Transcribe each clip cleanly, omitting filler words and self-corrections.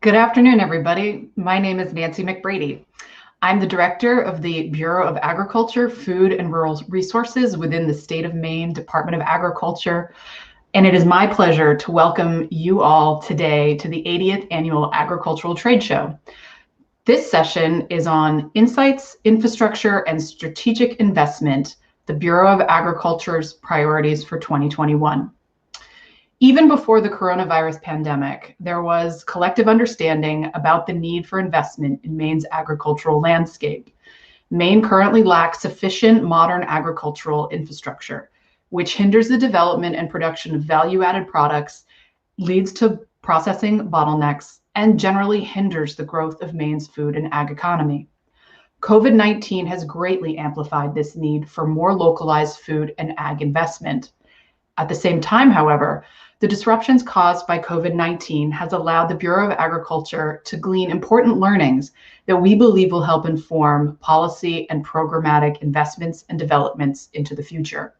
Good afternoon, everybody. My name is Nancy McBrady. I'm the director of the Bureau of Agriculture, Food and Rural Resources within the State of Maine Department of Agriculture. And it is my pleasure to welcome you all today to the 80th Annual Agricultural Trade Show. This session is on Insights, Infrastructure, and Strategic Investment, the Bureau of Agriculture's priorities for 2021. Even before the coronavirus pandemic, there was collective understanding about the need for investment in Maine's agricultural landscape. Maine currently lacks sufficient modern agricultural infrastructure, which hinders the development and production of value-added products, leads to processing bottlenecks, and generally hinders the growth of Maine's food and ag economy. COVID-19 has greatly amplified this need for more localized food and ag investment. At the same time, however, the disruptions caused by COVID-19 has allowed the Bureau of Agriculture to glean important learnings that we believe will help inform policy and programmatic investments and developments into the future.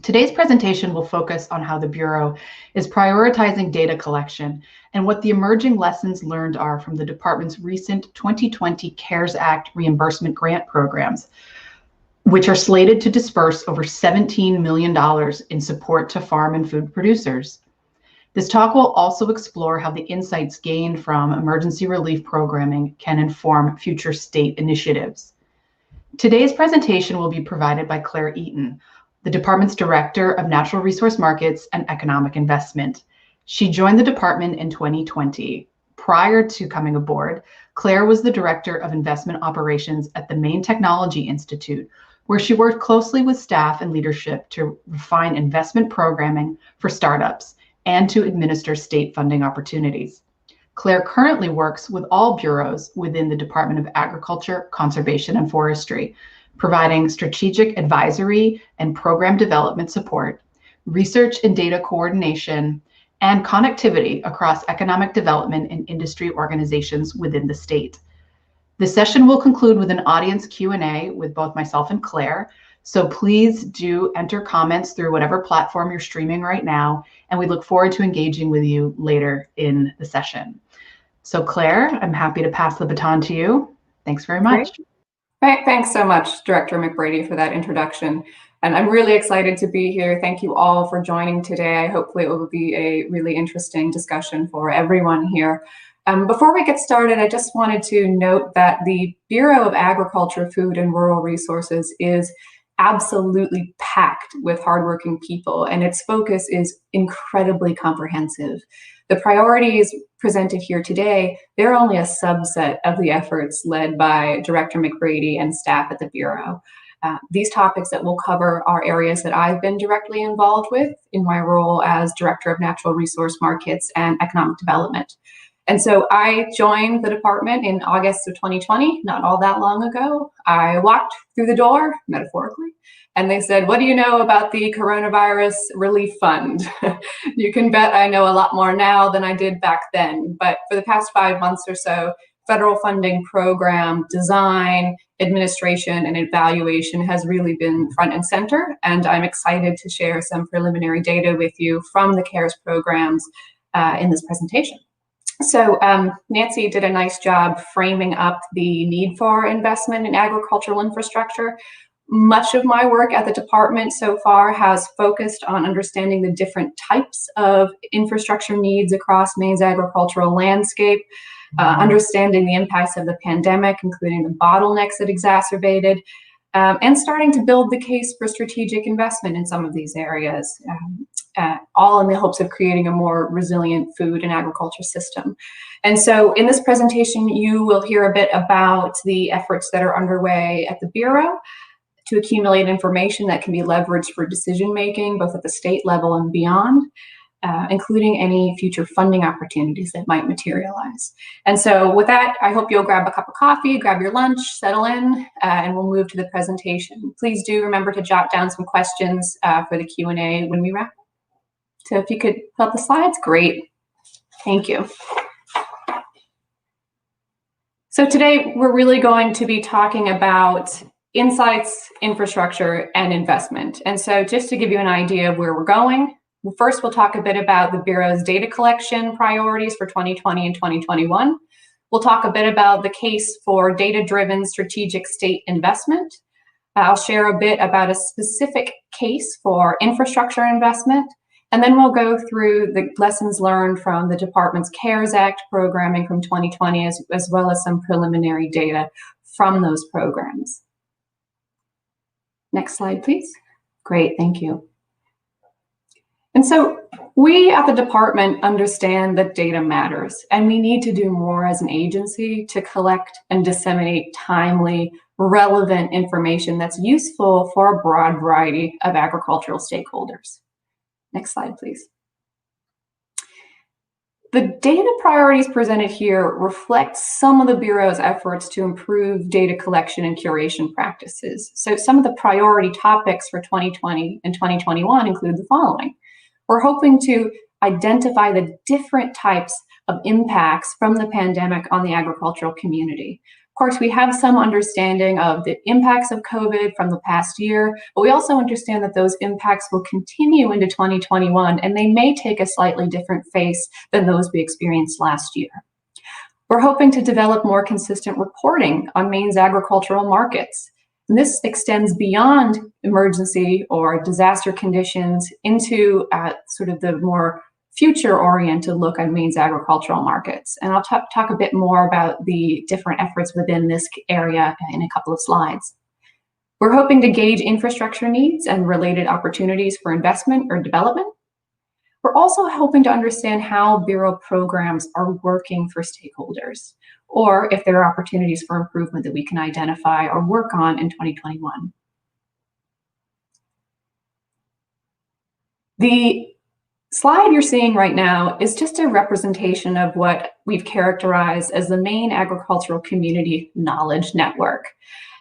Today's presentation will focus on how the Bureau is prioritizing data collection and what the emerging lessons learned are from the department's recent 2020 CARES Act reimbursement grant programs, which are slated to disperse over $17 million in support to farm and food producers. This talk will also explore how the insights gained from emergency relief programming can inform future state initiatives. Today's presentation will be provided by Claire Eaton, the department's Director of Natural Resource Markets and Economic Investment. She joined the department in 2020. Prior to coming aboard, Claire was the Director of Investment Operations at the Maine Technology Institute, where she worked closely with staff and leadership to refine investment programming for startups and to administer state funding opportunities. Claire currently works with all bureaus within the Department of Agriculture, Conservation, and Forestry, providing strategic advisory and program development support, research and data coordination, and connectivity across economic development and industry organizations within the state. The session will conclude with an audience Q&A with both myself and Claire, so please do enter comments through whatever platform you're streaming right now, and we look forward to engaging with you later in the session. So Claire, I'm happy to pass the baton to you. Thanks very much. Great. Thanks so much, Director McBrady, for that introduction. And I'm really excited to be here. Thank you all for joining today. Hopefully it will be a really interesting discussion for everyone here. Before we get started, I just wanted to note that the Bureau of Agriculture, Food and Rural Resources is absolutely packed with hardworking people, and its focus is incredibly comprehensive. The priorities presented here today, they're only a subset of the efforts led by Director McBrady and staff at the Bureau. These topics that we'll cover are areas that I've been directly involved with in my role as Director of Natural Resource Markets and Economic Development. And so I joined the department in August of 2020, not all that long ago. I walked through the door, metaphorically, and they said, "What do you know about the Coronavirus Relief Fund?" You can bet I know a lot more now than I did back then. But for the past 5 months or so, federal funding program design, administration, and evaluation has really been front and center. And I'm excited to share some preliminary data with you from the CARES programs in this presentation. So Nancy did a nice job framing up the need for investment in agricultural infrastructure. Much of my work at the department so far has focused on understanding the different types of infrastructure needs across Maine's agricultural landscape, understanding the impacts of the pandemic, including the bottlenecks it exacerbated, and starting to build the case for strategic investment in some of these areas. All in the hopes of creating a more resilient food and agriculture system. And so in this presentation, you will hear a bit about the efforts that are underway at the Bureau to accumulate information that can be leveraged for decision-making, both at the state level and beyond, including any future funding opportunities that might materialize. And so with that, I hope you'll grab a cup of coffee, grab your lunch, settle in, and we'll move to the presentation. Please do remember to jot down some questions for the Q&A when we wrap. So if you could pull up the slides, great. Thank you. So today we're really going to be talking about insights, infrastructure, and investment. And so just to give you an idea of where we're going, first we'll talk a bit about the Bureau's data collection priorities for 2020 and 2021. We'll talk a bit about the case for data-driven strategic state investment. I'll share a bit about a specific case for infrastructure investment. And then we'll go through the lessons learned from the department's CARES Act programming from 2020, as well as some preliminary data from those programs. Next slide, please. Great, thank you. And so we at the department understand that data matters, and we need to do more as an agency to collect and disseminate timely, relevant information that's useful for a broad variety of agricultural stakeholders. Next slide, please. The data priorities presented here reflect some of the Bureau's efforts to improve data collection and curation practices. So some of the priority topics for 2020 and 2021 include the following. We're hoping to identify the different types of impacts from the pandemic on the agricultural community. Of course, we have some understanding of the impacts of COVID from the past year, but we also understand that those impacts will continue into 2021, and they may take a slightly different face than those we experienced last year. We're hoping to develop more consistent reporting on Maine's agricultural markets. And this extends beyond emergency or disaster conditions into sort of the more future-oriented look at Maine's agricultural markets. And I'll talk a bit more about the different efforts within this area in a couple of slides. We're hoping to gauge infrastructure needs and related opportunities for investment or development. We're also hoping to understand how Bureau programs are working for stakeholders, or if there are opportunities for improvement that we can identify or work on in 2021. The slide you're seeing right now is just a representation of what we've characterized as the Maine agricultural community knowledge network.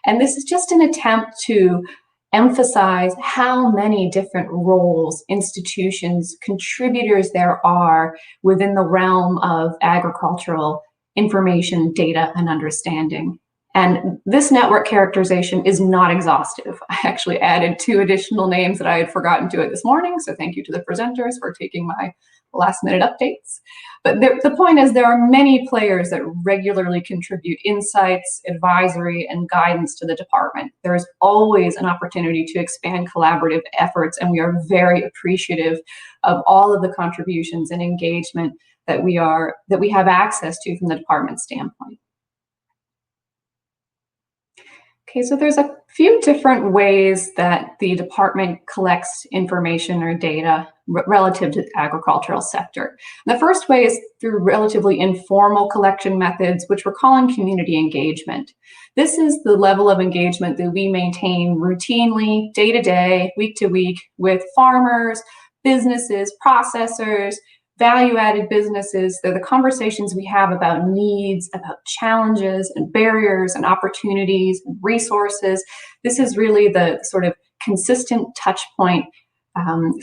And this is just an attempt to emphasize how many different roles, institutions, contributors there are within the realm of agricultural information, data, and understanding. And this network characterization is not exhaustive. I actually added 2 additional names that I had forgotten to it this morning, so thank you to the presenters for taking my last-minute updates. But the point is there are many players that regularly contribute insights, advisory, and guidance to the department. There is always an opportunity to expand collaborative efforts, and we are very appreciative of all of the contributions and engagement that we have access to from the department standpoint. Okay, so there's a few different ways that the department collects information or data relative to the agricultural sector. The first way is through relatively informal collection methods, which we're calling community engagement. This is the level of engagement that we maintain routinely, day to day, week to week, with farmers, businesses, processors, value-added businesses. They're the conversations we have about needs, about challenges and barriers and opportunities and resources. This is really the sort of consistent touch point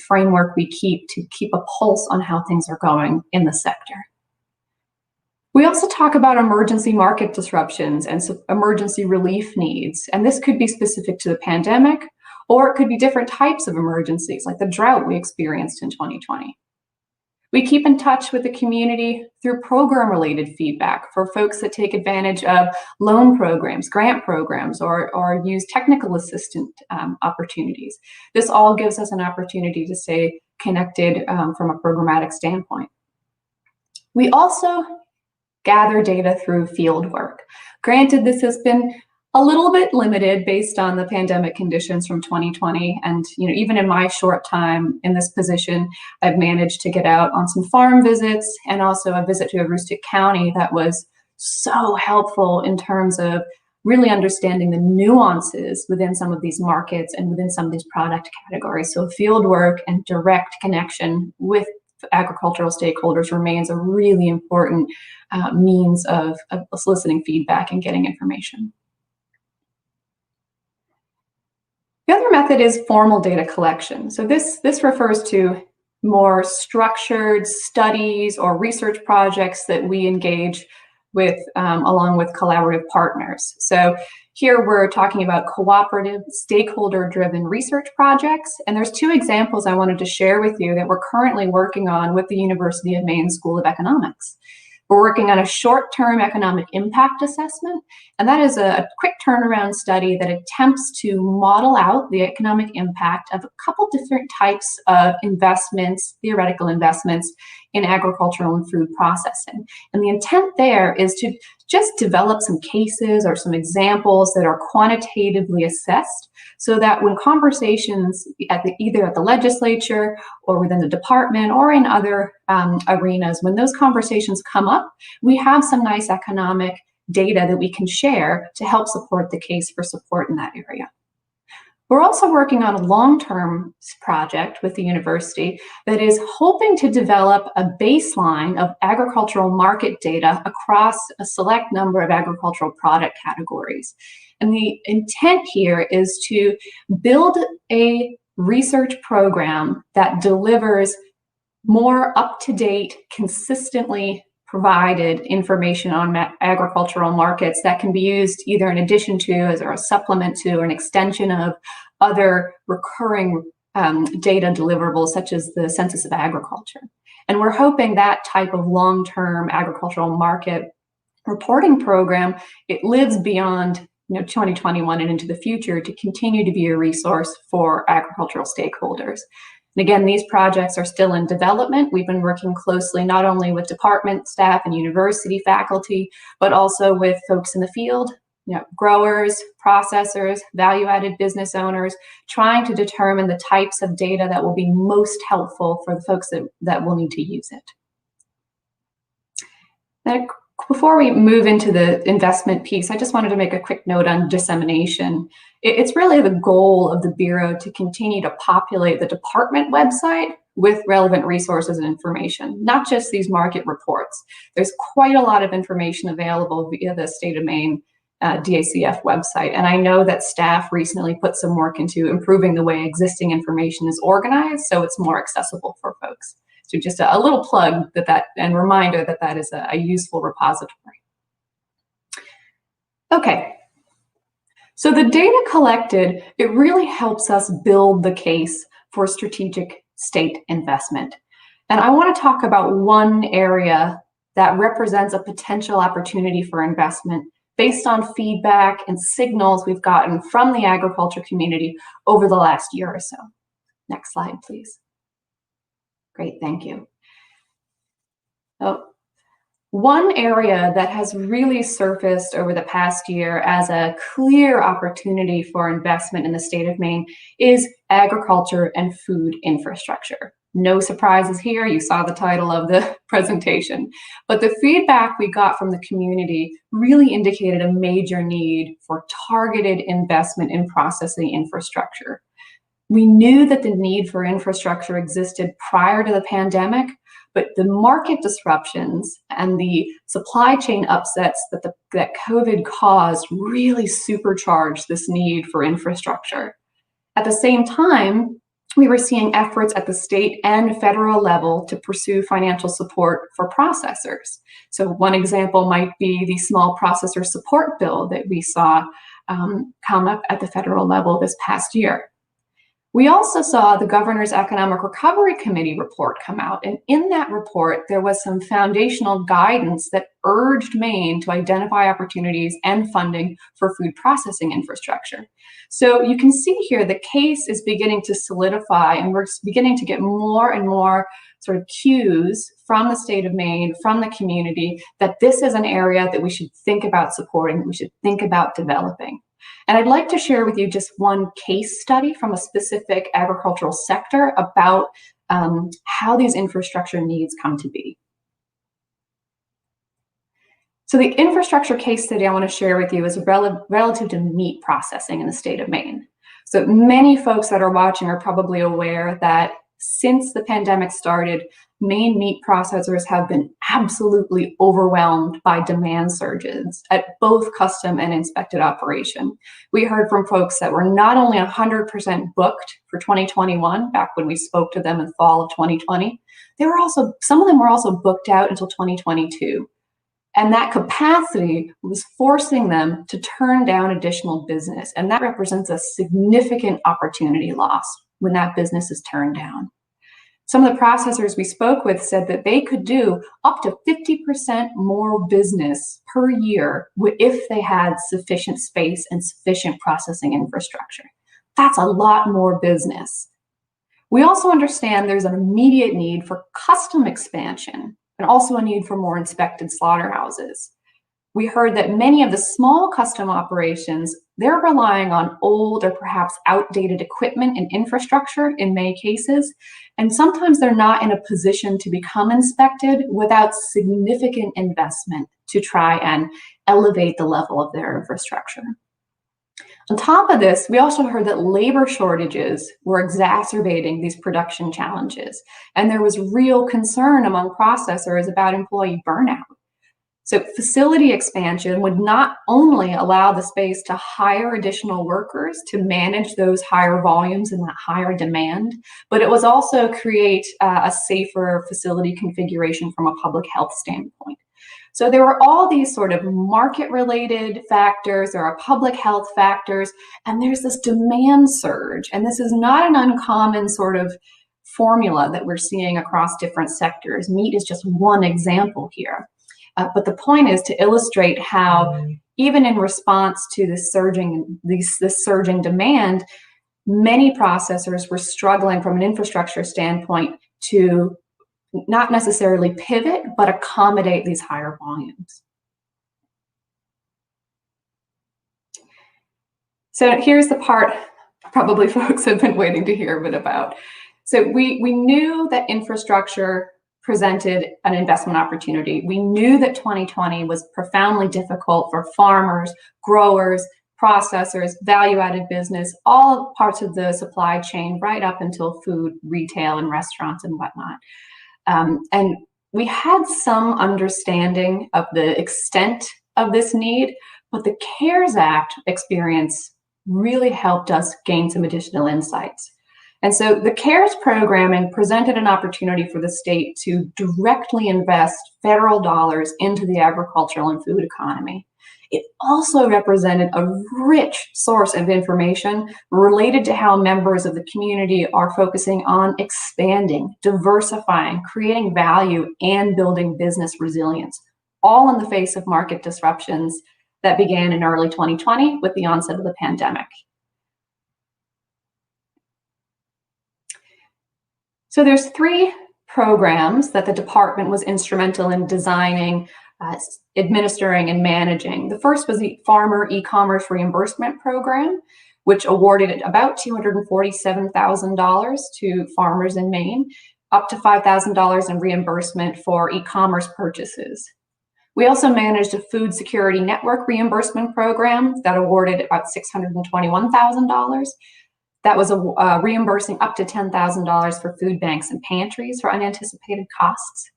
framework we keep to keep a pulse on how things are going in the sector. We also talk about emergency market disruptions and emergency relief needs, and this could be specific to the pandemic, or it could be different types of emergencies like the drought we experienced in 2020. We keep in touch with the community through program-related feedback for folks that take advantage of loan programs, grant programs, or use technical assistant opportunities. This all gives us an opportunity to stay connected from a programmatic standpoint. We also gather data through field work. Granted, this has been a little bit limited based on the pandemic conditions from 2020. And even in my short time in this position, I've managed to get out on some farm visits and also a visit to Aroostook County that was so helpful in terms of really understanding the nuances within some of these markets and within some of these product categories. So field work and direct connection with agricultural stakeholders remains a really important means of soliciting feedback and getting information. The other method is formal data collection. So this refers to more structured studies or research projects that we engage with along with collaborative partners. So here we're talking about cooperative, stakeholder-driven research projects, and there's two examples I wanted to share with you that we're currently working on with the University of Maine School of Economics. We're working on a short-term economic impact assessment, and that is a quick turnaround study that attempts to model out the economic impact of a couple different types of investments, theoretical investments, in agricultural and food processing. And the intent there is to just develop some cases or some examples that are quantitatively assessed, so that when conversations either at the legislature or within the department or in other arenas, when those conversations come up, we have some nice economic data that we can share to help support the case for support in that area. We're also working on a long-term project with the university that is hoping to develop a baseline of agricultural market data across a select number of agricultural product categories. And the intent here is to build a research program that delivers more up-to-date, consistently provided information on agricultural markets that can be used either in addition to, as or a supplement to, or an extension of other recurring data deliverables such as the Census of Agriculture. And we're hoping that type of long-term agricultural market reporting program, it lives beyond 2021 and into the future to continue to be a resource for agricultural stakeholders. And again, these projects are still in development. We've been working closely not only with department staff and university faculty, but also with folks in the field, growers, processors, value-added business owners, trying to determine the types of data that will be most helpful for the folks that will need to use it. Now, before we move into the investment piece, I just wanted to make a quick note on dissemination. It's really the goal of the Bureau to continue to populate the department website with relevant resources and information, not just these market reports. There's quite a lot of information available via the State of Maine DACF website, and I know that staff recently put some work into improving the way existing information is organized so it's more accessible for folks. So just a little plug and reminder that is a useful repository. Okay, so the data collected, it really helps us build the case for strategic state investment. And I want to talk about one area that represents a potential opportunity for investment based on feedback and signals we've gotten from the agriculture community over the last year or so. Next slide, please. Great, thank you. So, one area that has really surfaced over the past year as a clear opportunity for investment in the state of Maine is agriculture and food infrastructure. No surprises here, you saw the title of the presentation. But the feedback we got from the community really indicated a major need for targeted investment in processing infrastructure. We knew that the need for infrastructure existed prior to the pandemic, but the market disruptions and the supply chain upsets that COVID caused really supercharged this need for infrastructure. At the same time, we were seeing efforts at the state and federal level to pursue financial support for processors. So one example might be the small processor support bill that we saw come up at the federal level this past year. We also saw the Governor's Economic Recovery Committee report come out, and in that report, there was some foundational guidance that urged Maine to identify opportunities and funding for food processing infrastructure. So you can see here the case is beginning to solidify, and we're beginning to get more and more sort of cues from the state of Maine, from the community, that this is an area that we should think about supporting, that we should think about developing. And I'd like to share with you just one case study from a specific agricultural sector about how these infrastructure needs come to be. So the infrastructure case study I want to share with you is relative to meat processing in the state of Maine. So many folks that are watching are probably aware that since the pandemic started, Maine meat processors have been absolutely overwhelmed by demand surges at both custom and inspected operation. We heard from folks that were not only 100% booked for 2021, back when we spoke to them in fall of 2020, some of them were also booked out until 2022. And that capacity was forcing them to turn down additional business. And that represents a significant opportunity loss when that business is turned down. Some of the processors we spoke with said that they could do up to 50% more business per year if they had sufficient space and sufficient processing infrastructure. That's a lot more business. We also understand there's an immediate need for custom expansion and also a need for more inspected slaughterhouses. We heard that many of the small custom operations, they're relying on old or perhaps outdated equipment and infrastructure in many cases, and sometimes they're not in a position to become inspected without significant investment to try and elevate the level of their infrastructure. On top of this, we also heard that labor shortages were exacerbating these production challenges, and there was real concern among processors about employee burnout. So facility expansion would not only allow the space to hire additional workers to manage those higher volumes and that higher demand, but it was also create a safer facility configuration from a public health standpoint. So there were all these sort of market-related factors, there are public health factors, and there's this demand surge. And this is not an uncommon sort of formula that we're seeing across different sectors. Meat is just one example here. But the point is to illustrate how, even in response to this surging demand, many processors were struggling from an infrastructure standpoint to not necessarily pivot, but accommodate these higher volumes. So here's the part probably folks have been waiting to hear a bit about. So we knew that infrastructure presented an investment opportunity. We knew that 2020 was profoundly difficult for farmers, growers, processors, value-added business, all parts of the supply chain, right up until food, retail, and restaurants and whatnot. And we had some understanding of the extent of this need, but the CARES Act experience really helped us gain some additional insights. And so the CARES programming presented an opportunity for the state to directly invest federal dollars into the agricultural and food economy. It also represented a rich source of information related to how members of the community are focusing on expanding, diversifying, creating value, and building business resilience, all in the face of market disruptions that began in early 2020 with the onset of the pandemic. So there's 3 programs that the department was instrumental in designing, administering, and managing. The first was the Farmer E-commerce Reimbursement Program, which awarded about $247,000 to farmers in Maine, up to $5,000 in reimbursement for e-commerce purchases. We also managed a Food Security Network reimbursement program that awarded about $621,000. That was reimbursing up to $10,000 for food banks and pantries for unanticipated costs.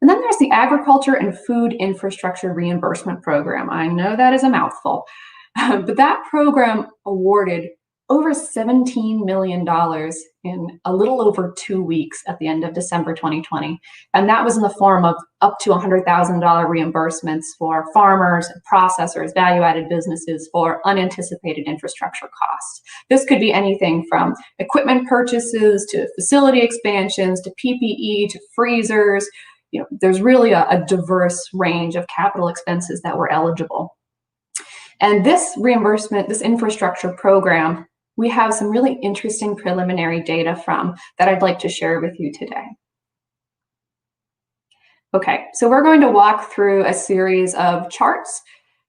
And then there's the Agriculture and Food Infrastructure Reimbursement Program. I know that is a mouthful, but that program awarded over $17 million in a little over 2 weeks at the end of December 2020. And that was in the form of up to $100,000 reimbursements for farmers, processors, value-added businesses for unanticipated infrastructure costs. This could be anything from equipment purchases to facility expansions to PPE to freezers. You know, there's really a diverse range of capital expenses that were eligible. And this reimbursement, this infrastructure program, we have some really interesting preliminary data from that I'd like to share with you today. Okay, so we're going to walk through a series of charts.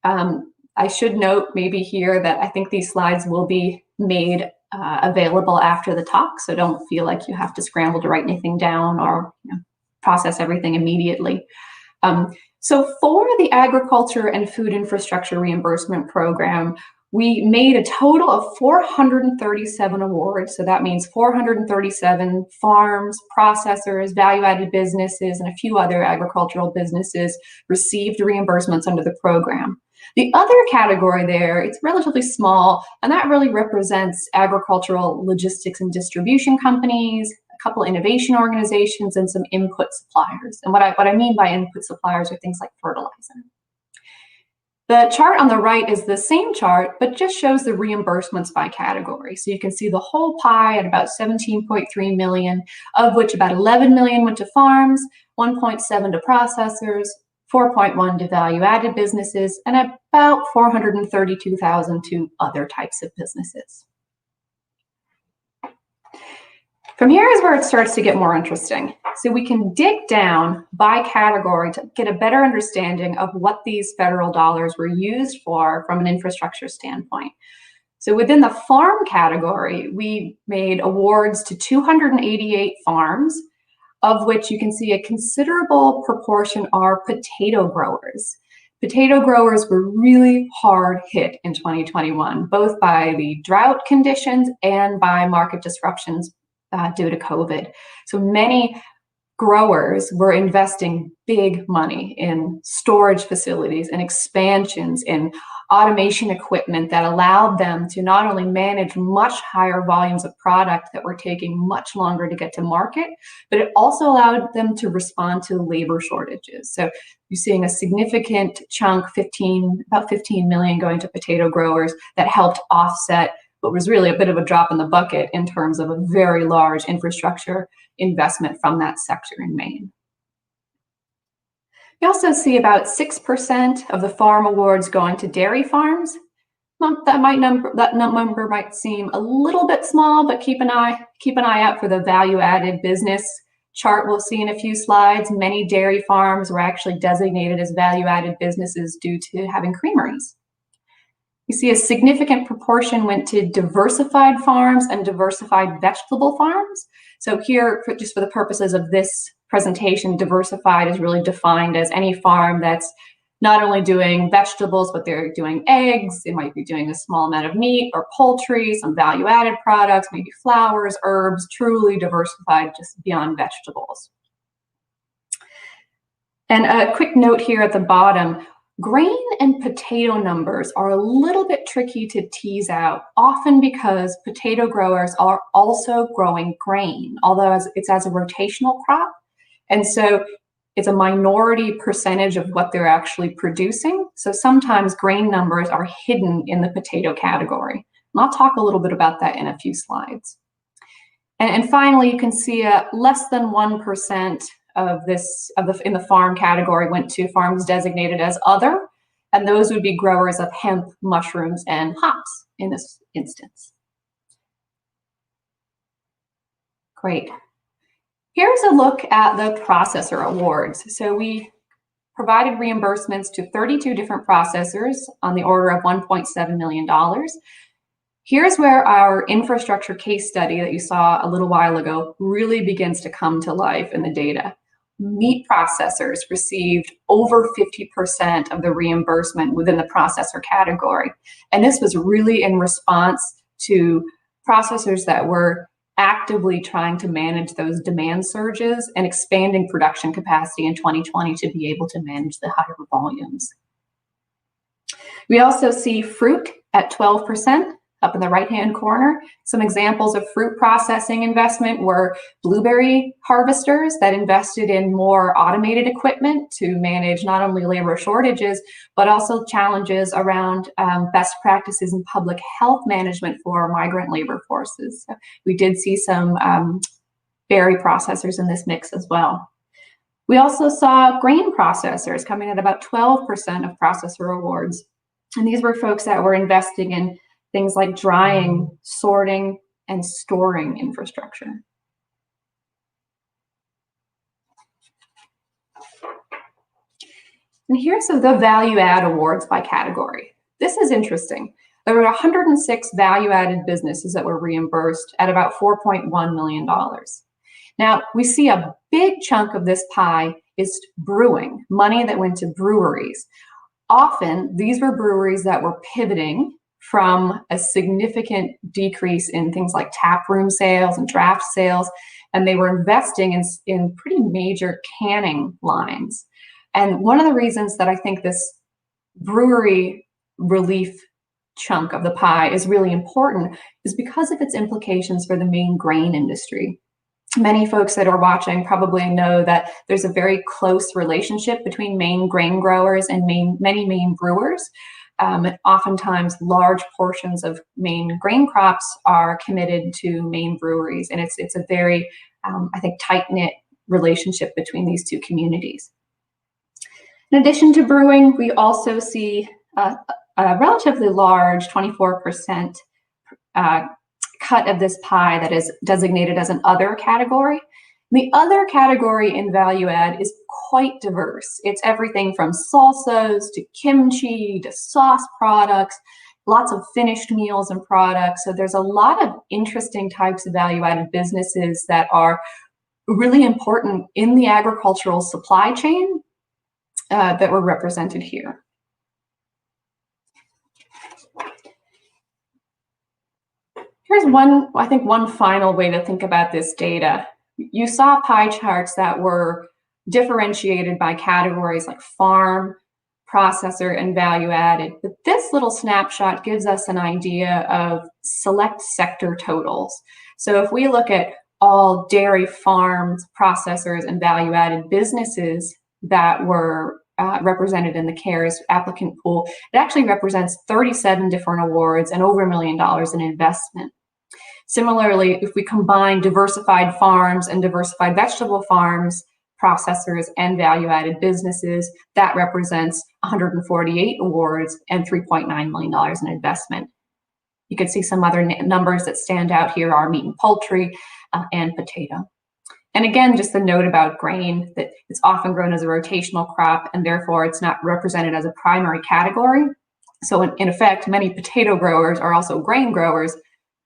I should note maybe here that I think these slides will be made available after the talk, so don't feel like you have to scramble to write anything down or process everything immediately. So for the Agriculture and Food Infrastructure Reimbursement Program, we made a total of 437 awards. So that means 437 farms, processors, value-added businesses, and a few other agricultural businesses received reimbursements under the program. The other category there, it's relatively small, and that really represents agricultural logistics and distribution companies, couple innovation organizations, and some input suppliers. And what I mean by input suppliers are things like fertilizer. The chart on the right is the same chart, but just shows the reimbursements by category. So you can see the whole pie at about 17.3 million, of which about 11 million went to farms, 1.7 to processors, 4.1 to value-added businesses, and about 432,000 to other types of businesses. From here is where it starts to get more interesting. So we can dig down by category to get a better understanding of what these federal dollars were used for from an infrastructure standpoint. So within the farm category, we made awards to 288 farms, of which you can see a considerable proportion are potato growers. Potato growers were really hard hit in 2021, both by the drought conditions and by market disruptions due to COVID. So many growers were investing big money in storage facilities and expansions in automation equipment that allowed them to not only manage much higher volumes of product that were taking much longer to get to market, but it also allowed them to respond to labor shortages. So you're seeing a significant chunk, about 15 million going to potato growers that helped offset what was really a bit of a drop in the bucket in terms of a very large infrastructure investment from that sector in Maine. We also see about 6% of the farm awards going to dairy farms. That number might seem a little bit small, but keep an eye out for the value-added business chart we'll see in a few slides. Many dairy farms were actually designated as value-added businesses due to having creameries. You see a significant proportion went to diversified farms and diversified vegetable farms. So here, just for the purposes of this presentation, diversified is really defined as any farm that's not only doing vegetables, but they're doing eggs, they might be doing a small amount of meat or poultry, some value-added products, maybe flowers, herbs, truly diversified just beyond vegetables. And a quick note here at the bottom, grain and potato numbers are a little bit tricky to tease out, often because potato growers are also growing grain, although it's as a rotational crop. And so it's a minority percentage of what they're actually producing. So sometimes grain numbers are hidden in the potato category. And I'll talk a little bit about that in a few slides. And finally, you can see less than 1% in the farm category went to farms designated as other, and those would be growers of hemp, mushrooms, and hops in this instance. Great. Here's a look at the processor awards. So we provided reimbursements to 32 different processors on the order of $1.7 million. Here's where our infrastructure case study that you saw a little while ago really begins to come to life in the data. Meat processors received over 50% of the reimbursement within the processor category. And this was really in response to processors that were actively trying to manage those demand surges and expanding production capacity in 2020 to be able to manage the higher volumes. We also see fruit at 12%. Up in the right-hand corner, some examples of fruit processing investment were blueberry harvesters that invested in more automated equipment to manage not only labor shortages, but also challenges around best practices in public health management for migrant labor forces. So we did see some berry processors in this mix as well. We also saw grain processors coming at about 12% of processor awards. And these were folks that were investing in things like drying, sorting, and storing infrastructure. And here's the value add awards by category. This is interesting. There were 106 value-added businesses that were reimbursed at about $4.1 million. Now, we see a big chunk of this pie is brewing, money that went to breweries. Often, these were breweries that were pivoting from a significant decrease in things like tap room sales and draft sales, and they were investing in pretty major canning lines. And one of the reasons that I think this brewery relief chunk of the pie is really important is because of its implications for the main grain industry. Many folks that are watching probably know that there's a very close relationship between Maine grain growers and many Maine brewers. And oftentimes, large portions of Maine grain crops are committed to Maine breweries, and it's a very, I think, tight-knit relationship between these two communities. In addition to brewing, we also see a relatively large 24% cut of this pie that is designated as an other category. The other category in value add is quite diverse. It's everything from salsas to kimchi to sauce products, lots of finished meals and products. So there's a lot of interesting types of value added businesses that are really important in the agricultural supply chain that were represented here. Here's one final way to think about this data. You saw pie charts that were differentiated by categories like farm, processor, and value added. But this little snapshot gives us an idea of select sector totals. So if we look at all dairy farms, processors, and value added businesses that were represented in the CARES applicant pool, it actually represents 37 different awards and over $1 million in investment. Similarly, if we combine diversified farms and diversified vegetable farms, processors, and value-added businesses, that represents 148 awards and $3.9 million in investment. You can see some other numbers that stand out here are meat and poultry and potato. And again, just a note about grain, that it's often grown as a rotational crop, and therefore it's not represented as a primary category. So in effect, many potato growers are also grain growers,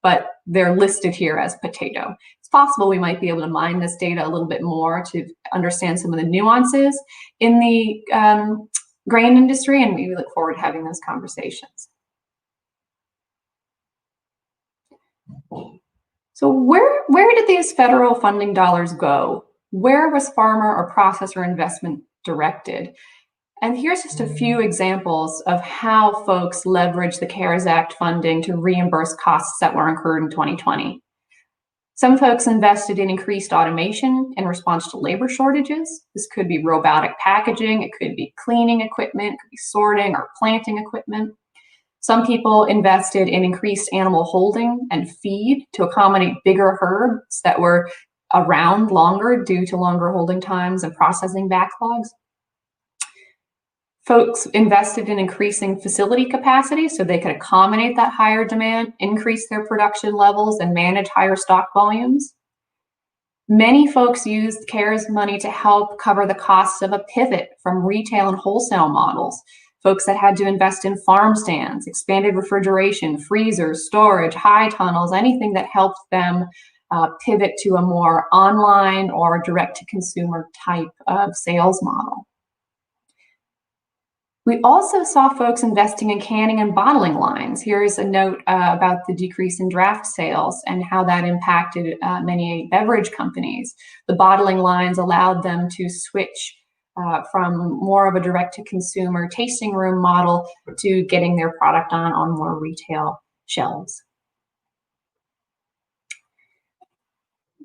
but they're listed here as potato. It's possible we might be able to mine this data a little bit more to understand some of the nuances in the grain industry, and we look forward to having those conversations. So where did these federal funding dollars go? Where was farmer or processor investment directed? And here's just a few examples of how folks leveraged the CARES Act funding to reimburse costs that were incurred in 2020. Some folks invested in increased automation in response to labor shortages. This could be robotic packaging, it could be cleaning equipment, it could be sorting or planting equipment. Some people invested in increased animal holding and feed to accommodate bigger herds that were around longer due to longer holding times and processing backlogs. Folks invested in increasing facility capacity so they could accommodate that higher demand, increase their production levels, and manage higher stock volumes. Many folks used CARES money to help cover the costs of a pivot from retail and wholesale models. Folks that had to invest in farm stands, expanded refrigeration, freezers, storage, high tunnels, anything that helped them pivot to a more online or direct-to-consumer type of sales model. We also saw folks investing in canning and bottling lines. Here's a note about the decrease in draft sales and how that impacted many beverage companies. The bottling lines allowed them to switch from more of a direct-to-consumer tasting room model to getting their product on more retail shelves.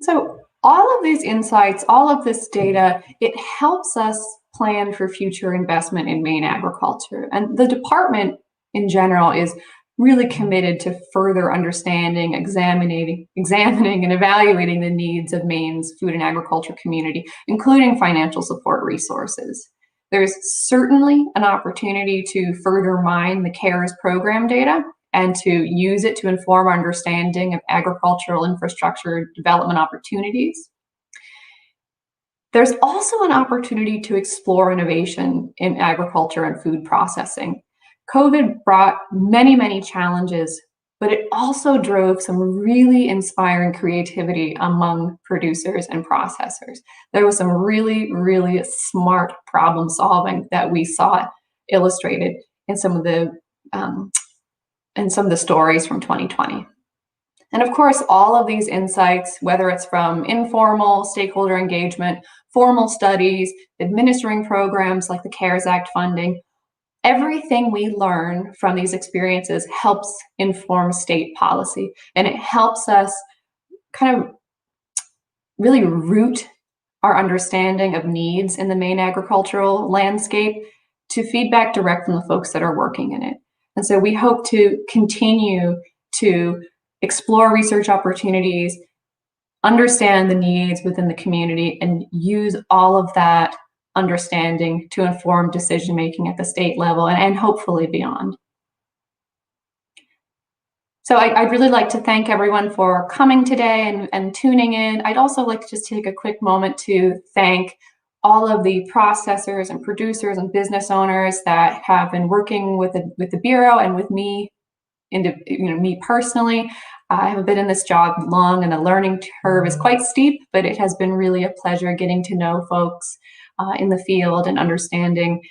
So all of these insights, all of this data, it helps us plan for future investment in Maine agriculture. And the department in general is really committed to further understanding, examining and evaluating the needs of Maine's food and agriculture community, including financial support resources. There's certainly an opportunity to further mine the CARES program data and to use it to inform our understanding of agricultural infrastructure development opportunities. There's also an opportunity to explore innovation in agriculture and food processing. COVID brought many, many challenges, but it also drove some really inspiring creativity among producers and processors. There was some really, really smart problem solving that we saw illustrated in some of the stories from 2020. And of course, all of these insights, whether it's from informal stakeholder engagement, formal studies, administering programs like the CARES Act funding, everything we learn from these experiences helps inform state policy, and it helps us kind of really root our understanding of needs in the Maine agricultural landscape to feedback direct from the folks that are working in it. And so we hope to continue to explore research opportunities, understand the needs within the community, and use all of that understanding to inform decision making at the state level and hopefully beyond. So I'd really like to thank everyone for coming today and tuning in. I'd also like to just take a quick moment to thank all of the processors and producers and business owners that have been working with the Bureau and with me, me personally. I haven't been in this job long, and the learning curve is quite steep, but it has been really a pleasure getting to know folks in the field and understanding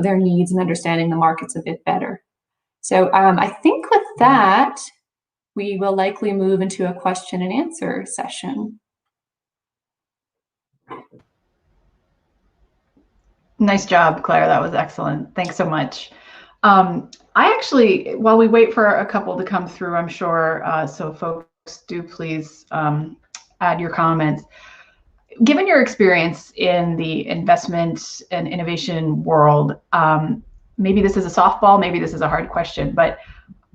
their needs and understanding the markets a bit better. So I think with that, we will likely move into a question and answer session. Nice job, Claire. That was excellent. Thanks so much. I actually, while we wait for a couple to come through, I'm sure, so folks do please add your comments. Given your experience in the investment and innovation world, maybe this is a softball, maybe this is a hard question, but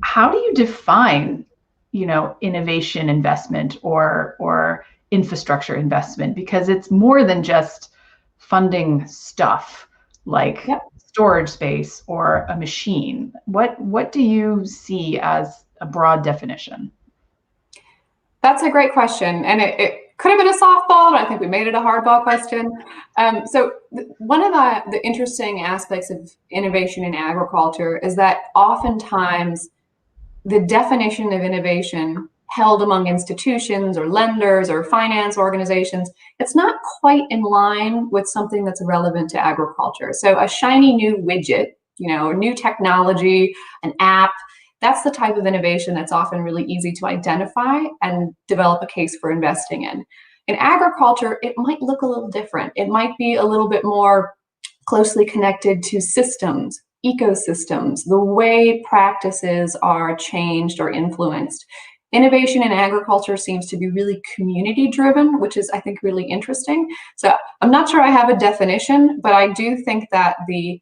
how do you define, innovation investment or infrastructure investment? Because it's more than just funding stuff like storage space or a machine. What do you see as a broad definition? That's a great question, and it could have been a softball, but I think we made it a hardball question. So one of the interesting aspects of innovation in agriculture is that oftentimes the definition of innovation held among institutions or lenders or finance organizations, it's not quite in line with something that's relevant to agriculture. So a shiny new widget, a new technology, an app, that's the type of innovation that's often really easy to identify and develop a case for investing in. In agriculture, it might look a little different. It might be a little bit more closely connected to systems, ecosystems, the way practices are changed or influenced. Innovation in agriculture seems to be really community driven, which is, I think, really interesting. So I'm not sure I have a definition, but I do think that the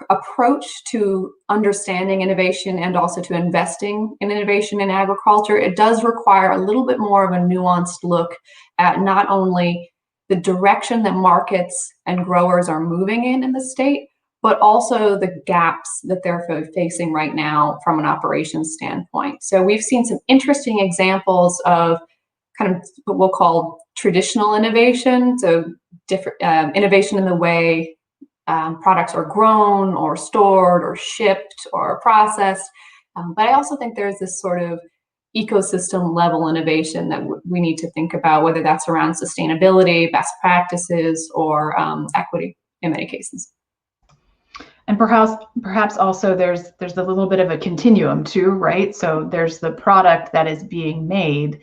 approach to understanding innovation and also to investing in innovation in agriculture, it does require a little bit more of a nuanced look at not only the direction that markets and growers are moving in the state, but also the gaps that they're facing right now from an operations standpoint. So we've seen some interesting examples of kind of what we'll call traditional innovation, so different innovation in the way products are grown or stored or shipped or processed. But I also think there's this sort of ecosystem level innovation that we need to think about, whether that's around sustainability, best practices, or equity in many cases. And perhaps also there's a little bit of a continuum too, right? So there's the product that is being made,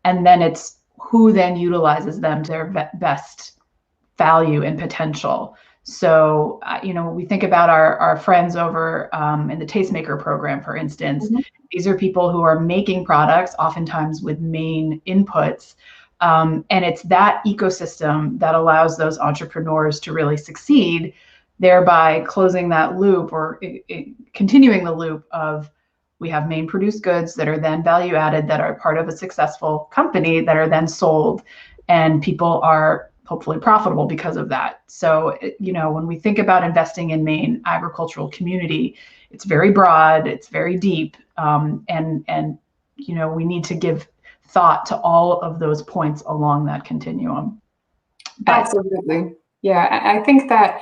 and then it's who then utilizes them to their best value and potential. So, we think about our friends over in the Tastemaker program, for instance. Mm-hmm. These are people who are making products, oftentimes with Maine inputs. And it's that ecosystem that allows those entrepreneurs to really succeed, thereby closing that loop or continuing the loop of we have Maine produced goods that are then value added, that are part of a successful company, that are then sold, and people are hopefully profitable because of that. So, when we think about investing in Maine agricultural community, it's very broad, it's very deep, and we need to give thought to all of those points along that continuum. Absolutely. Yeah, I think that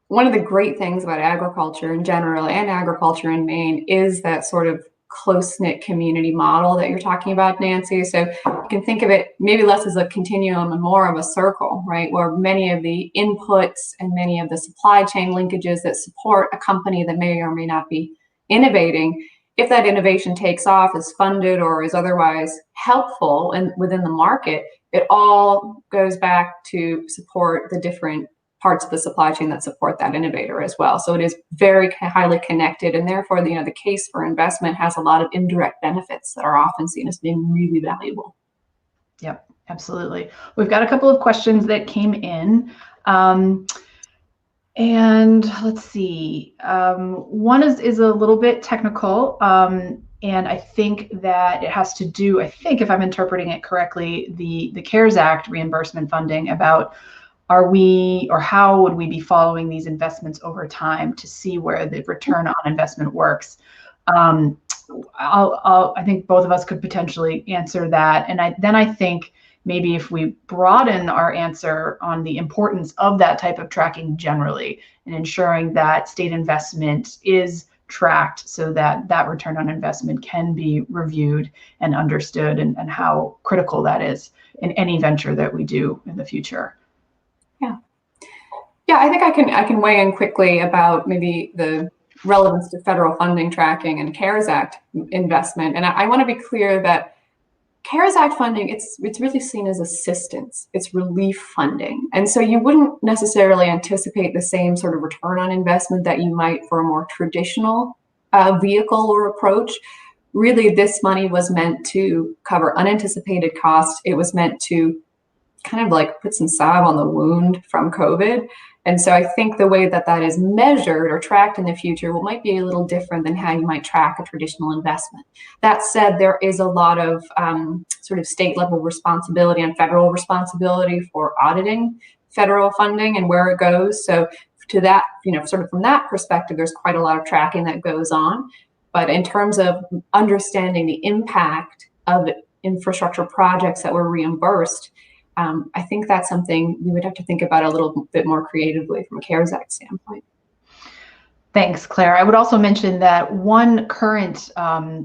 one of the great things about agriculture in general and agriculture in Maine is that sort of close-knit community model that you're talking about, Nancy. So you can think of it maybe less as a continuum and more of a circle, right? Where many of the inputs and many of the supply chain linkages that support a company that may or may not be innovating, if that innovation takes off, is funded, or is otherwise helpful and within the market, it all goes back to support the different parts of the supply chain that support that innovator as well. So it is very highly connected, and therefore, the case for investment has a lot of indirect benefits that are often seen as being really valuable. Yep, Absolutely. We've got a couple of questions that came in. And let's see. One is a little bit technical. And I think that it has to do, I think if I'm interpreting it correctly, the CARES Act reimbursement funding about are we, or how would we be following these investments over time to see where the return on investment works? I think both of us could potentially answer that. And I think maybe if we broaden our answer on the importance of that type of tracking generally and ensuring that state investment is tracked so that that return on investment can be reviewed and understood, and how critical that is in any venture that we do in the future. Yeah, I think I can weigh in quickly about maybe the relevance to federal funding tracking and CARES Act investment. And I want to be clear that CARES Act funding, it's really seen as assistance, it's relief funding. And so you wouldn't necessarily anticipate the same sort of return on investment that you might for a more traditional vehicle or approach. Really, this money was meant to cover unanticipated costs. It was meant to kind of like put some salve on the wound from COVID. And so I think the way that that is measured or tracked in the future might be a little different than how you might track a traditional investment. That said, there is a lot of sort of state level responsibility and federal responsibility for auditing federal funding and where it goes. So to that, sort of from that perspective, there's quite a lot of tracking that goes on. But in terms of understanding the impact of infrastructure projects that were reimbursed, I think that's something we would have to think about a little bit more creatively from a CARES Act standpoint. Thanks, Claire. I would also mention that one current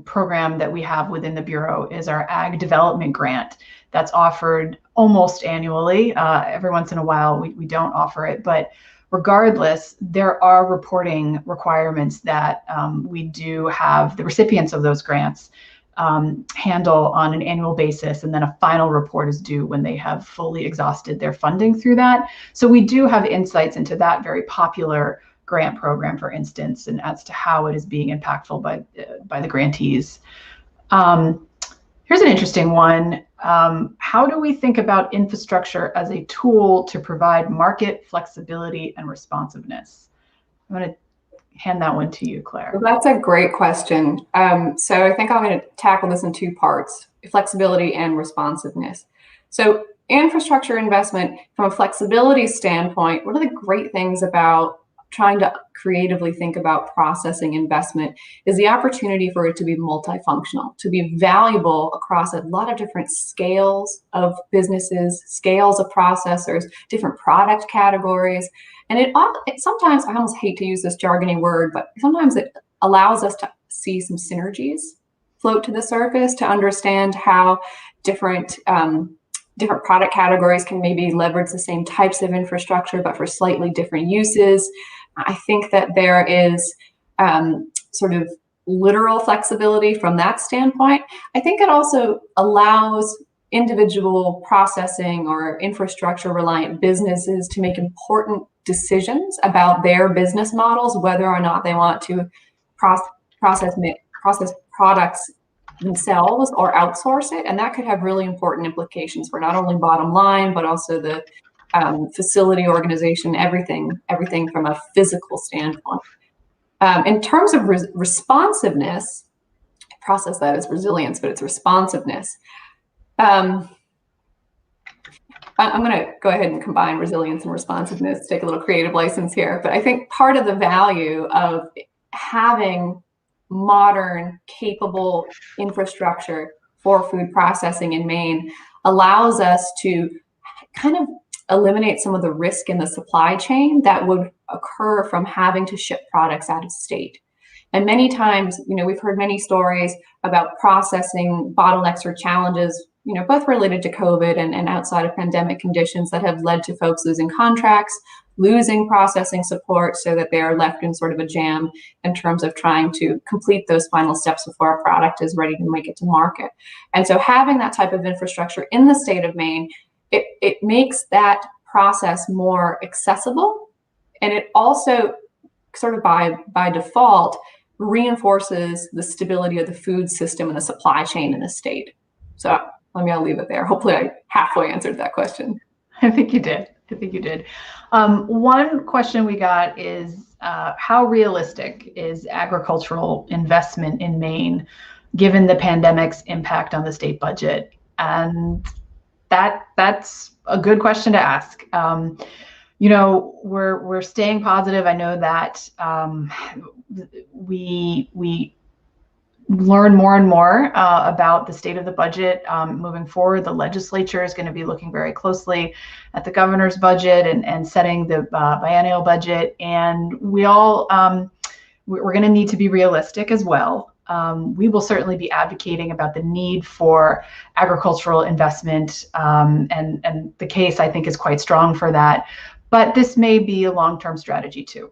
program that we have within the Bureau is our Ag Development Grant that's offered almost annually. Every once in a while, we don't offer it, but regardless, there are reporting requirements that we do have the recipients of those grants handle on an annual basis, and then a final report is due when they have fully exhausted their funding through that. So we do have insights into that very popular grant program, for instance, and as to how it is being impactful by the grantees. Here's an interesting one. How do we think about infrastructure as a tool to provide market flexibility and responsiveness? I'm going to hand that one to you, Claire. Well, that's a great question. So I think I'm going to tackle this in two parts: flexibility and responsiveness. So infrastructure investment, from a flexibility standpoint, one of the great things about trying to creatively think about processing investment is the opportunity for it to be multifunctional, to be valuable across a lot of different scales of businesses, scales of processors, different product categories. And it sometimes, I almost hate to use this jargony word, but sometimes it allows us to see some synergies float to the surface, to understand how different product categories can maybe leverage the same types of infrastructure, but for slightly different uses. I think that there is sort of literal flexibility from that standpoint. I think it also allows individual processing or infrastructure reliant businesses to make important decisions about their business models, whether or not they want to process products themselves or outsource it. And that could have really important implications for not only bottom line, but also the facility organization, everything from a physical standpoint. In terms of responsiveness, I process that as resilience, but it's responsiveness. I'm going to go ahead and combine resilience and responsiveness, take a little creative license here. But I think part of the value of having modern, capable infrastructure for food processing in Maine allows us to kind of eliminate some of the risk in the supply chain that would occur from having to ship products out of state. And many times, we've heard many stories about processing bottlenecks or challenges, both related to COVID and outside of pandemic conditions that have led to folks losing contracts, losing processing support, so that they are left in sort of a jam in terms of trying to complete those final steps before a product is ready to make it to market. And so having that type of infrastructure in the state of Maine, it makes that process more accessible. And it also sort of by default reinforces the stability of the food system and the supply chain in the state. So I'll leave it there. Hopefully I halfway answered that question. I think you did. One question we got is, how realistic is agricultural investment in Maine, given the pandemic's impact on the state budget? And that's a good question to ask. We're staying positive. I know that we learn more and more about the state of the budget moving forward. The legislature is going to be looking very closely at the governor's budget and setting the biennial budget. And we're going to need to be realistic as well. We will certainly be advocating about the need for agricultural investment, and the case, I think, is quite strong for that. But this may be a long-term strategy too.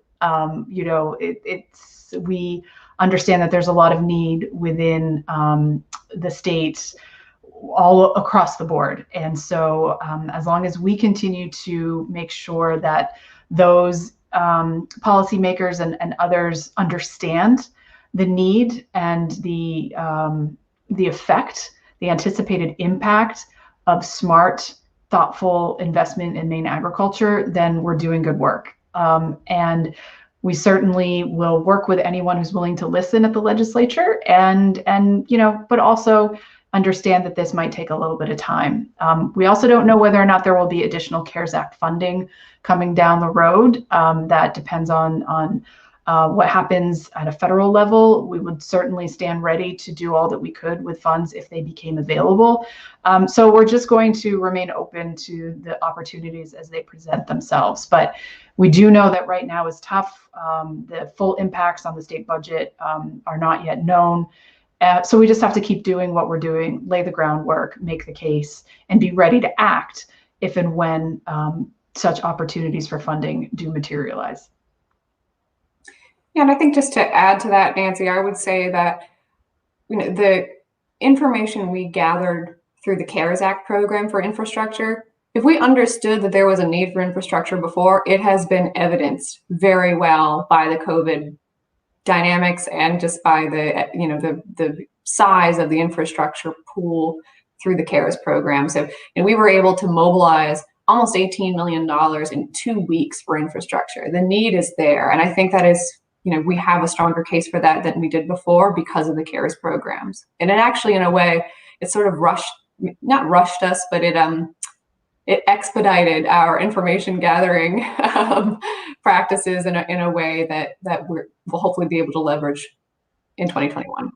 We understand that there's a lot of need within the state all across the board. And so as long as we continue to make sure that those policymakers and others understand the need and the effect, the anticipated impact of smart, thoughtful investment in Maine agriculture, then we're doing good work. And we certainly will work with anyone who's willing to listen at the legislature, and but also understand that this might take a little bit of time. We also don't know whether or not there will be additional CARES Act funding coming down the road. That depends on what happens at a federal level. We would certainly stand ready to do all that we could with funds if they became available. So we're just going to remain open to the opportunities as they present themselves. But we do know that right now is tough. The full impacts on the state budget are not yet known. So we just have to keep doing what we're doing, lay the groundwork, make the case, and be ready to act if and when such opportunities for funding do materialize. Yeah, and I think just to add to that, Nancy, I would say that the information we gathered through the CARES Act program for infrastructure, if we understood that there was a need for infrastructure before, it has been evidenced very well by the COVID dynamics and just by the size of the infrastructure pool through the CARES program. So we were able to mobilize almost $18 million in 2 weeks for infrastructure. The need is there, and I think that is, we have a stronger case for that than we did before because of the CARES programs. And it actually, in a way, it sort of not rushed us, but it expedited our information gathering practices in a way that we'll hopefully be able to leverage in 2021.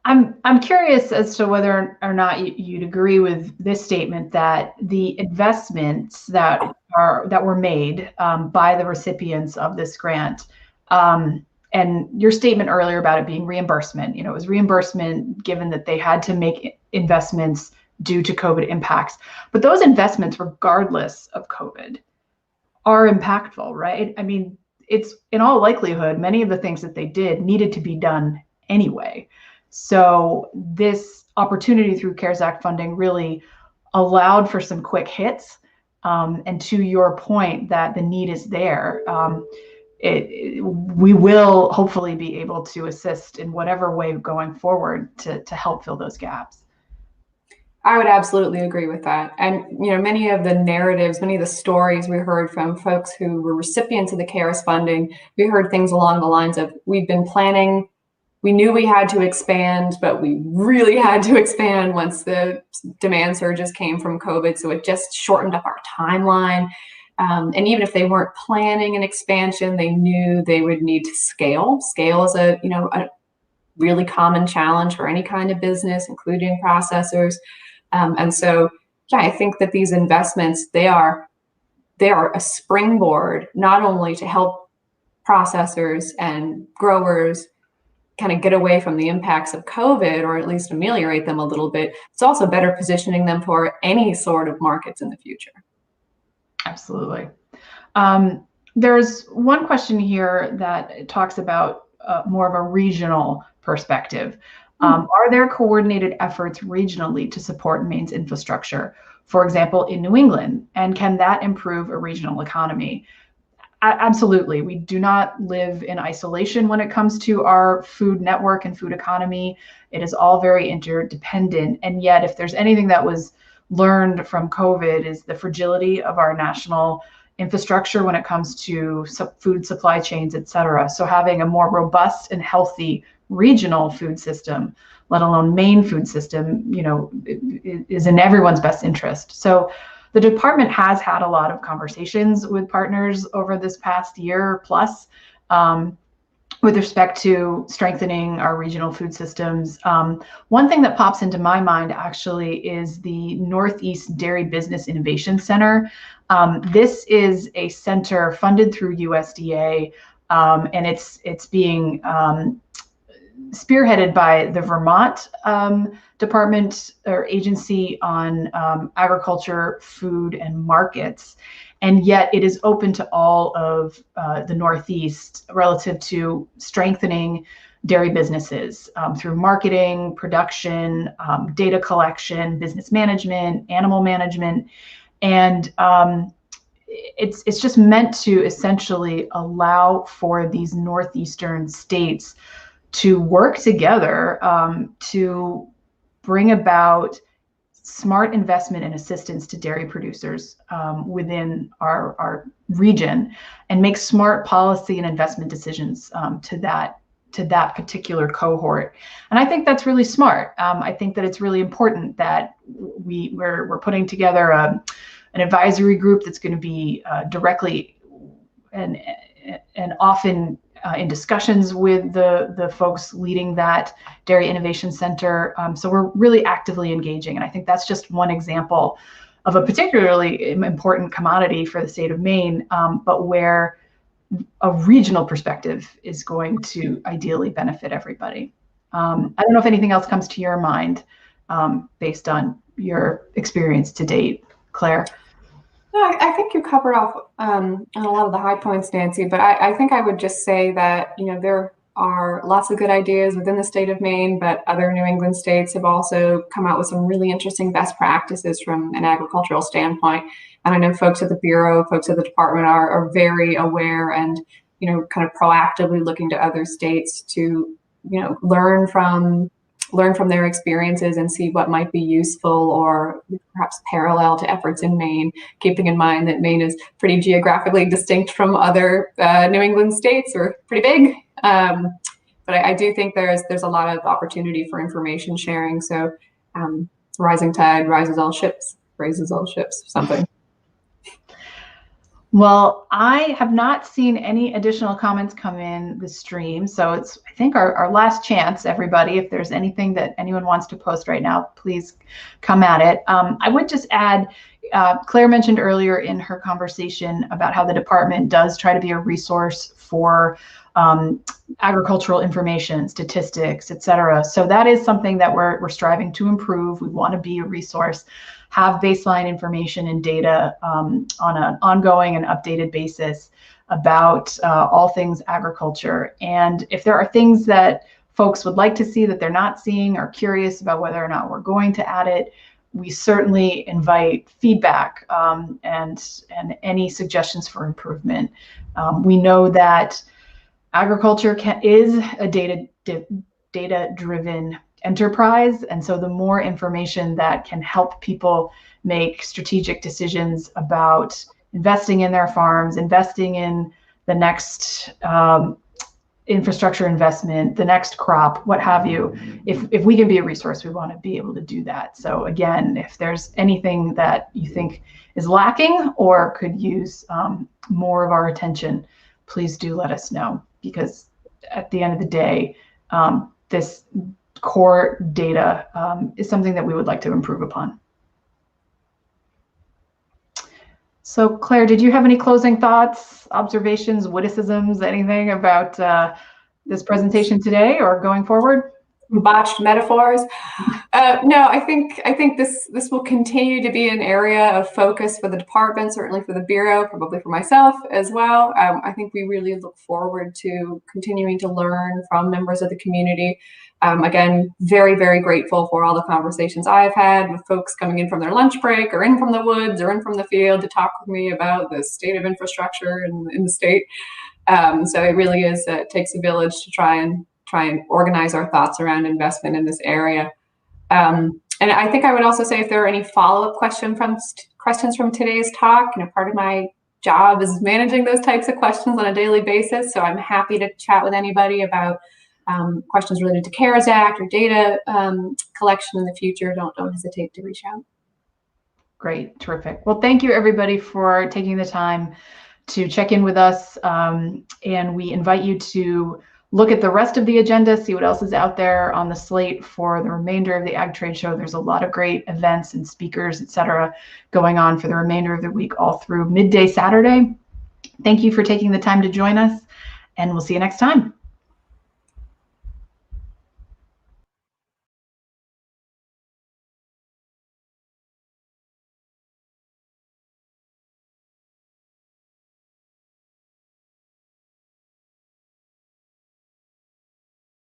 I'm curious as to whether or not you'd agree with this statement that the investments that were made by the recipients of this grant, and your statement earlier about it being reimbursement, it was reimbursement given that they had to make investments due to COVID impacts. But those investments, regardless of COVID, are impactful, right? I mean, it's in all likelihood, many of the things that they did needed to be done anyway. So this opportunity through CARES Act funding really allowed for some quick hits. And to your point that the need is there, we will hopefully be able to assist in whatever way going forward to help fill those gaps. I would absolutely agree with that. And, many of the narratives, many of the stories we heard from folks who were recipients of the CARES funding, we heard things along the lines of, we've been planning, we knew we had to expand, but we really had to expand once the demand surges came from COVID. So it just shortened up our timeline. And even if they weren't planning an expansion, they knew they would need to scale. Scale is a really common challenge for any kind of business, including processors. And so, I think that these investments, they are a springboard, not only to help processors and growers kind of get away from the impacts of COVID, or at least ameliorate them a little bit, it's also better positioning them for any sort of markets in the future. Absolutely. There's one question here that talks about more of a regional perspective. Are there coordinated efforts regionally to support Maine's infrastructure, for example, in New England? And can that improve a regional economy? Absolutely. We do not live in isolation when it comes to our food network and food economy. It is all very interdependent. And yet, if there's anything that was learned from COVID, is the fragility of our national infrastructure when it comes to food supply chains, et cetera. So having a more robust and healthy regional food system, let alone main food system, is in everyone's best interest. So the department has had a lot of conversations with partners over this past year plus with respect to strengthening our regional food systems. One thing that pops into my mind actually is the Northeast Dairy Business Innovation Center. This is a center funded through USDA, and it's being spearheaded by the Vermont Department or Agency on Agriculture, Food, and Markets. And yet it is open to all of the Northeast relative to strengthening dairy businesses through marketing, production, data collection, business management, animal management. And it's just meant to essentially allow for these Northeastern states to work together to bring about smart investment and assistance to dairy producers within our region, and make smart policy and investment decisions to that particular cohort. And I think that's really smart. I think that it's really important that we're putting together an advisory group that's going to be directly and often in discussions with the folks leading that Dairy Innovation Center. So we're really actively engaging. And I think that's just one example of a particularly important commodity for the state of Maine, but where a regional perspective is going to ideally benefit everybody. I don't know if anything else comes to your mind based on your experience to date, Claire. No, I think you covered off on a lot of the high points, Nancy, but I think I would just say that, there are lots of good ideas within the state of Maine, but other New England states have also come out with some really interesting best practices from an agricultural standpoint. And I know folks at the Bureau, folks at the department are very aware and, kind of proactively looking to other states to, learn from their experiences and see what might be useful or perhaps parallel to efforts in Maine, keeping in mind that Maine is pretty geographically distinct from other New England states. We're pretty big. But I do think there's a lot of opportunity for information sharing. So rising tide rises all ships, raises all ships, something. Well, I have not seen any additional comments come in the stream. So it's, I think, our last chance, everybody. If there's anything that anyone wants to post right now, please come at it. I would just add, Claire mentioned earlier in her conversation about how the department does try to be a resource for agricultural information, statistics, et cetera. So that is something that we're striving to improve. We want to be a resource, have baseline information and data on an ongoing and updated basis about all things agriculture. And if there are things that folks would like to see that they're not seeing or curious about whether or not we're going to add it, we certainly invite feedback and any suggestions for improvement. We know that agriculture is a data-driven enterprise, and so the more information that can help people make strategic decisions about investing in their farms, investing in the next infrastructure investment, the next crop, what have you, if we can be a resource, we want to be able to do that. So again, if there's anything that you think is lacking or could use more of our attention, please do let us know, because at the end of the day, this core data is something that we would like to improve upon. So Claire, did you have any closing thoughts, observations, witticisms, anything about this presentation today or going forward? botched metaphors. No, I think this will continue to be an area of focus for the department, certainly for the Bureau, probably for myself as well. I think we really look forward to continuing to learn from members of the community. Again, very, very grateful for all the conversations I've had with folks coming in from their lunch break or in from the woods or in from the field to talk with me about the state of infrastructure in the state. So it really is, it takes a village to try and organize our thoughts around investment in this area. And I think I would also say if there are any follow-up questions from today's talk, part of my job is managing those types of questions on a daily basis. So I'm happy to chat with anybody about questions related to CARES Act or data collection in the future. Don't hesitate to reach out. Great, terrific. Well, thank you everybody for taking the time to check in with us. And we invite you to look at the rest of the agenda, see what else is out there on the slate for the remainder of the Ag Trade Show. There's a lot of great events and speakers, et cetera, going on for the remainder of the week, all through midday Saturday. Thank you for taking the time to join us, and we'll see you next time.